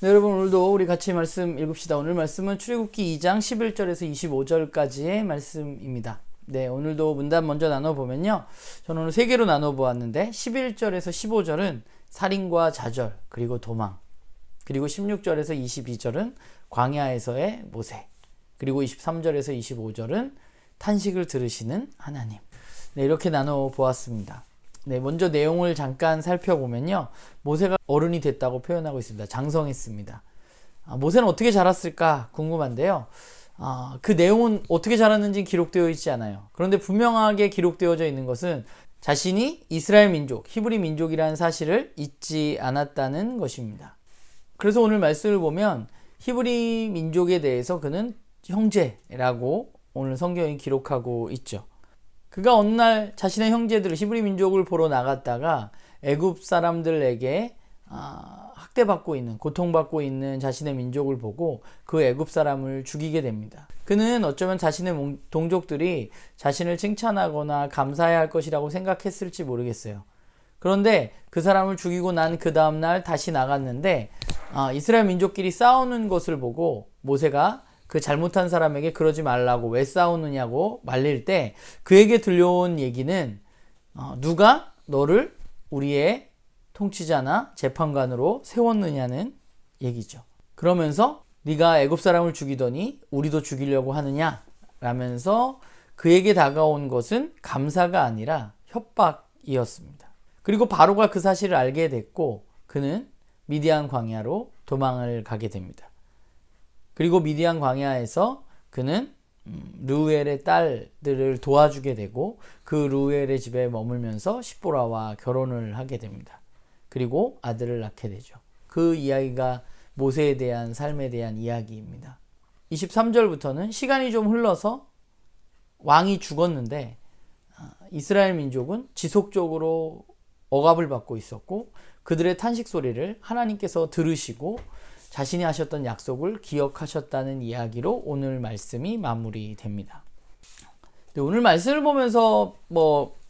네, 여러분 오늘도 우리 같이 말씀 읽읍시다. 오늘 말씀은 출애굽기 2장 11절에서 25절까지의 말씀입니다. 네, 오늘도 문단 먼저 나눠보면요. 저는 오늘 3개로 나눠보았는데 11절에서 15절은 살인과 좌절 그리고 도망, 그리고 16절에서 22절은 광야에서의 모세, 그리고 23절에서 25절은 탄식을 들으시는 하나님. 네, 이렇게 나눠보았습니다. 네, 먼저 내용을 잠깐 살펴보면요. 모세가 어른이 됐다고 표현하고 있습니다. 장성했습니다. 모세는 어떻게 자랐을까 궁금한데요. 그 내용은 어떻게 자랐는지 기록되어 있지 않아요. 그런데 분명하게 기록되어져 있는 것은 자신이 이스라엘 민족, 히브리 민족이라는 사실을 잊지 않았다는 것입니다. 그래서 오늘 말씀을 보면 히브리 민족에 대해서 그는 형제라고 오늘 성경이 기록하고 있죠. 그가 어느 날 자신의 형제들을 히브리 민족을 보러 나갔다가 애굽 사람들에게 학대받고 있는, 고통받고 있는 자신의 민족을 보고 그 애굽 사람을 죽이게 됩니다. 그는 어쩌면 자신의 동족들이 자신을 칭찬하거나 감사해야 할 것이라고 생각했을지 모르겠어요. 그런데 그 사람을 죽이고 난 그 다음날 다시 나갔는데 이스라엘 민족끼리 싸우는 것을 보고 모세가 그 잘못한 사람에게 그러지 말라고, 왜 싸우느냐고 말릴 때 그에게 들려온 얘기는 누가 너를 우리의 통치자나 재판관으로 세웠느냐는 얘기죠. 그러면서 네가 애굽 사람을 죽이더니 우리도 죽이려고 하느냐 라면서 그에게 다가온 것은 감사가 아니라 협박이었습니다. 그리고 바로가 그 사실을 알게 됐고 그는 미디안 광야로 도망을 가게 됩니다. 그리고 미디안 광야에서 그는 르우엘의 딸들을 도와주게 되고 그 르우엘의 집에 머물면서 십보라와 결혼을 하게 됩니다. 그리고 아들을 낳게 되죠. 그 이야기가 모세에 대한 삶에 대한 이야기입니다. 23절부터는 시간이 좀 흘러서 왕이 죽었는데 이스라엘 민족은 지속적으로 억압을 받고 있었고 그들의 탄식 소리를 하나님께서 들으시고 자신이 하셨던 약속을 기억하셨다는 이야기로 오늘 말씀이 마무리됩니다. 오늘 말씀을 보면서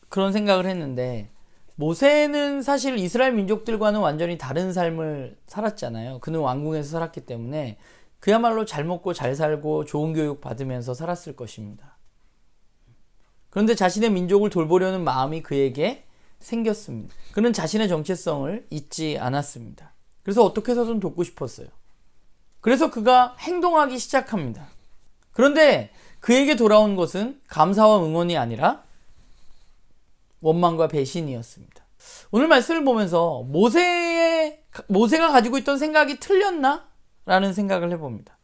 그런 생각을 했는데 모세는 사실 이스라엘 민족들과는 완전히 다른 삶을 살았잖아요. 그는 왕궁에서 살았기 때문에 그야말로 잘 먹고 잘 살고 좋은 교육 받으면서 살았을 것입니다. 그런데 자신의 민족을 돌보려는 마음이 그에게 생겼습니다. 그는 자신의 정체성을 잊지 않았습니다. 그래서 어떻게 해서든 돕고 싶었어요. 그래서 그가 행동하기 시작합니다. 그런데 그에게 돌아온 것은 감사와 응원이 아니라 원망과 배신이었습니다. 오늘 말씀을 보면서 모세가 가지고 있던 생각이 틀렸나? 라는 생각을 해봅니다.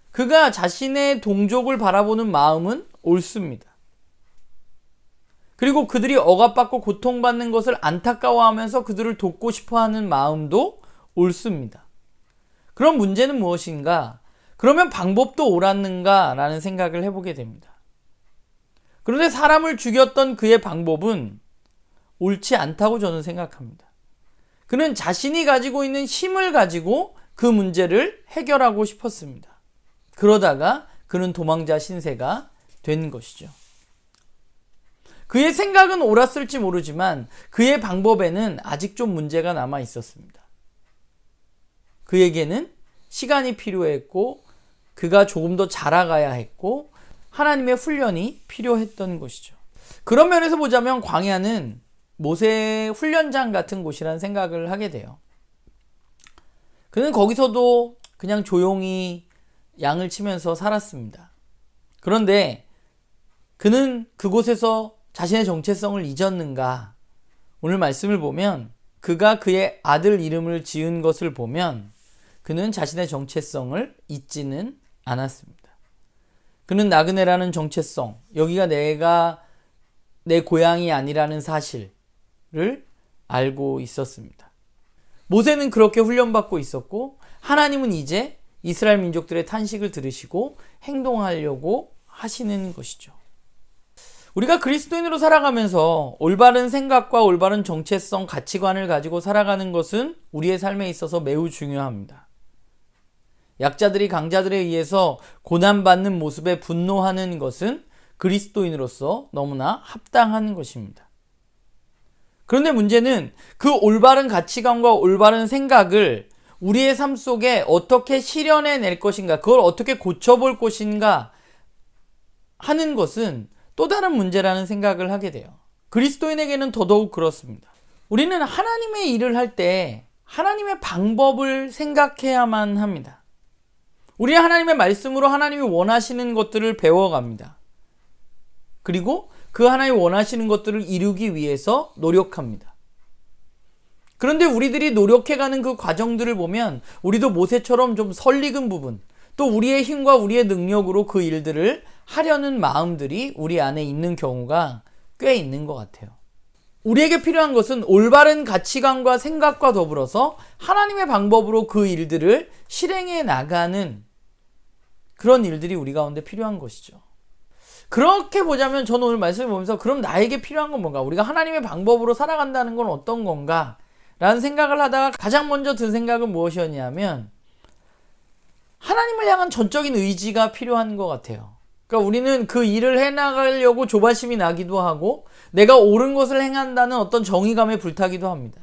그가 자신의 동족을 바라보는 마음은 옳습니다. 그리고 그들이 억압받고 고통받는 것을 안타까워하면서 그들을 돕고 싶어하는 마음도 옳습니다. 그럼 문제는 무엇인가? 그러면 방법도 옳았는가? 라는 생각을 해보게 됩니다. 그런데 사람을 죽였던 그의 방법은 옳지 않다고 저는 생각합니다. 그는 자신이 가지고 있는 힘을 가지고 그 문제를 해결하고 싶었습니다. 그러다가 그는 도망자 신세가 된 것이죠. 그의 생각은 옳았을지 모르지만 그의 방법에는 아직 좀 문제가 남아 있었습니다. 그에게는 시간이 필요했고 그가 조금 더 자라가야 했고 하나님의 훈련이 필요했던 것이죠. 그런 면에서 보자면 광야는 모세의 훈련장 같은 곳이라는 생각을 하게 돼요. 그는 거기서도 그냥 조용히 양을 치면서 살았습니다. 그런데 그는 그곳에서 자신의 정체성을 잊었는가? 오늘 말씀을 보면 그가 그의 아들 이름을 지은 것을 보면 그는 자신의 정체성을 잊지는 않았습니다. 그는 나그네라는 정체성, 여기가 내가 내 고향이 아니라는 사실을 알고 있었습니다. 모세는 그렇게 훈련받고 있었고 하나님은 이제 이스라엘 민족들의 탄식을 들으시고 행동하려고 하시는 것이죠. 우리가 그리스도인으로 살아가면서 올바른 생각과 올바른 정체성, 가치관을 가지고 살아가는 것은 우리의 삶에 있어서 매우 중요합니다. 약자들이 강자들에 의해서 고난받는 모습에 분노하는 것은 그리스도인으로서 너무나 합당한 것입니다. 그런데 문제는 그 올바른 가치관과 올바른 생각을 우리의 삶 속에 어떻게 실현해 낼 것인가, 그걸 어떻게 고쳐볼 것인가 하는 것은 또 다른 문제라는 생각을 하게 돼요. 그리스도인에게는 더더욱 그렇습니다. 우리는 하나님의 일을 할 때 하나님의 방법을 생각해야만 합니다. 우리는 하나님의 말씀으로 하나님이 원하시는 것들을 배워갑니다. 그리고 그 하나님이 원하시는 것들을 이루기 위해서 노력합니다. 그런데 우리들이 노력해가는 그 과정들을 보면 우리도 모세처럼 좀 설익은 부분, 또 우리의 힘과 우리의 능력으로 그 일들을 하려는 마음들이 우리 안에 있는 경우가 꽤 있는 것 같아요. 우리에게 필요한 것은 올바른 가치관과 생각과 더불어서 하나님의 방법으로 그 일들을 실행해 나가는 그런 일들이 우리 가운데 필요한 것이죠. 그렇게 보자면 저는 오늘 말씀을 보면서 그럼 나에게 필요한 건 뭔가? 우리가 하나님의 방법으로 살아간다는 건 어떤 건가? 라는 생각을 하다가 가장 먼저 든 생각은 무엇이었냐면 하나님을 향한 전적인 의지가 필요한 것 같아요. 그러니까 우리는 그 일을 해나가려고 조바심이 나기도 하고 내가 옳은 것을 행한다는 어떤 정의감에 불타기도 합니다.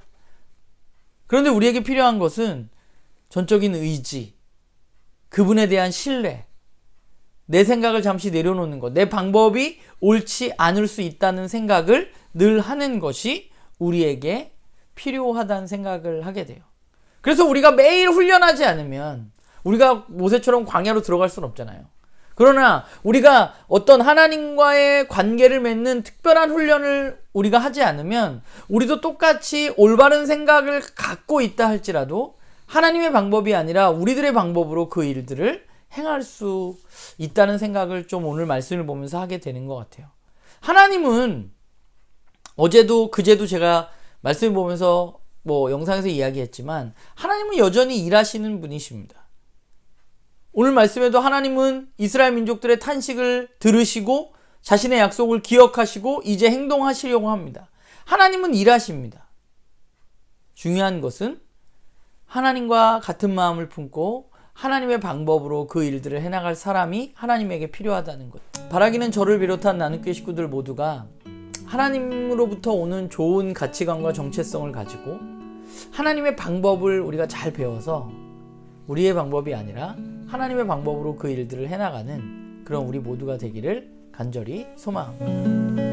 그런데 우리에게 필요한 것은 전적인 의지, 그분에 대한 신뢰, 내 생각을 잠시 내려놓는 것, 내 방법이 옳지 않을 수 있다는 생각을 늘 하는 것이 우리에게 필요하다는 생각을 하게 돼요. 그래서 우리가 매일 훈련하지 않으면 우리가 모세처럼 광야로 들어갈 수는 없잖아요. 그러나 우리가 어떤 하나님과의 관계를 맺는 특별한 훈련을 우리가 하지 않으면 우리도 똑같이 올바른 생각을 갖고 있다 할지라도 하나님의 방법이 아니라 우리들의 방법으로 그 일들을 행할 수 있다는 생각을 좀 오늘 말씀을 보면서 하게 되는 것 같아요. 하나님은 어제도 그제도 제가 말씀을 보면서 영상에서 이야기했지만 하나님은 여전히 일하시는 분이십니다. 오늘 말씀에도 하나님은 이스라엘 민족들의 탄식을 들으시고 자신의 약속을 기억하시고 이제 행동하시려고 합니다. 하나님은 일하십니다. 중요한 것은 하나님과 같은 마음을 품고 하나님의 방법으로 그 일들을 해나갈 사람이 하나님에게 필요하다는 것. 바라기는 저를 비롯한 나눔교회 식구들 모두가 하나님으로부터 오는 좋은 가치관과 정체성을 가지고 하나님의 방법을 우리가 잘 배워서 우리의 방법이 아니라 하나님의 방법으로 그 일들을 해나가는 그런 우리 모두가 되기를 간절히 소망합니다.